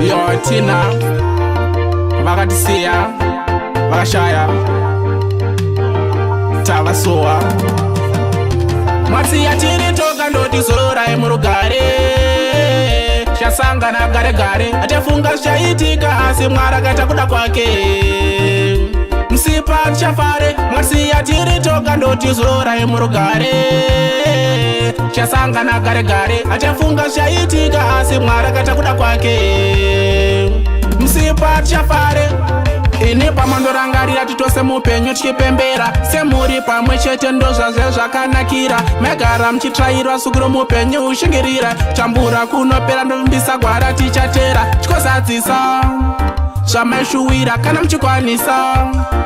Tina vakatisiya vakashaya tavasowa mwasiya tiri toga ndoti zorai murugare chasangana gare gare achafunga zvichaitika asi Mwari akaita kuda kwake msipa tichafare mwasiya tiri toga ndoti zorai murugare chasangana gare gare achafunga zvichaitika asi Mwari akaita kuda kwake msipa tichafare ini pamandorangarira titose mupenyu tichipembera semuri pamwe chete ndozvazve zvakanakira megara muchitsvairwa suku romupenyu ushingirira chambura kunopera ndovimbisa gwara tichatera tikozadzisa zvamaishuwira kana muchikwanisa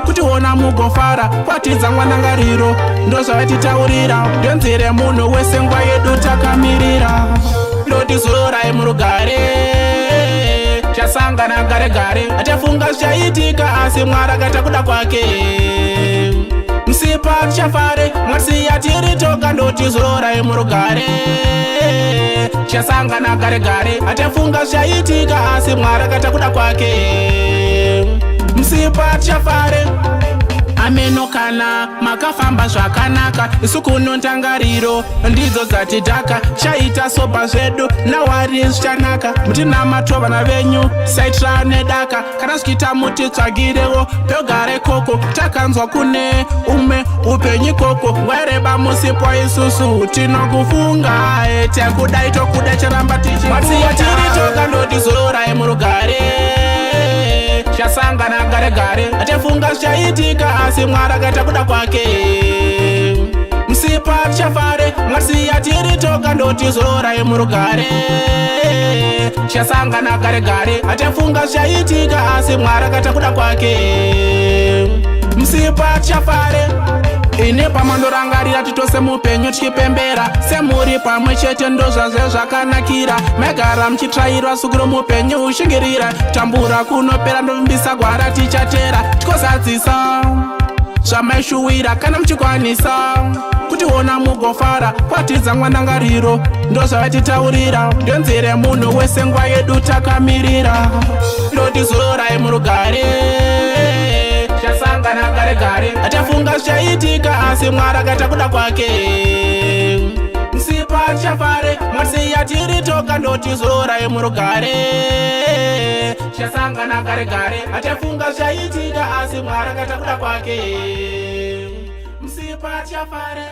kutiona mugofara kwatidza mwanangariro ndozvavatitaurira ndenzire munhu wese nguva yedu takamirira ndoti zorai murugare chasangana gare gare achafunga zvichaitika asi Mwari akaita kuda kwake msipa tichafare mwasiya tiri toga ndoti zorai murugare chasangana gare gare achafunga zvichaitika asi Mwari akaita kuda kwake msipa tichafare ameno kana makafamba zvakanaka isu kuno ndangariro ndidzo dzatidhaka chaita sopa zvedu nawari zvichanaka mutinamato vana venyu saitira nedaka kana zvichiita mutitsvagirewo pegare koko takanzwa kune umwe upenyu koko wereba musipo isusu tinokufunga tekudai tokuda charamba tichimwasiya tiri toga ndoti zorai murugare chasangana gare gare achafunga zvichaitika asi Mwari akaita kuda kwake msipa tichafare mwasiya tiri toga ndoti zorai murugare chasangana gare gare achafunga zvichaitika asi Mwari akaita kuda kwake msipa tichafare ini pamandorangarira titose mupenyu tichipembera semuri pamwe chete ndozvazve zvakanakira megara muchitsvairwa suku romupenyu ushingirira tambura kunopera ndovimbisa gwara tichatera tikozadzisa zvamaishuwira kana muchikwanisa kutiona mugofara kwatidza mwanangariro ndozvavatitaurira ndenzire munhu wese nguva yedu takamirira ndoti zorai murugare chasangana gare gare achafunga zvichaitika asi Mwari akaita kuda kwake msipa tichafare mwasiya tiri toga ndoti zorai murugare chasangana gare gare achafunga zvichaitika asi Mwari akaita kuda kwake msipa tichafare.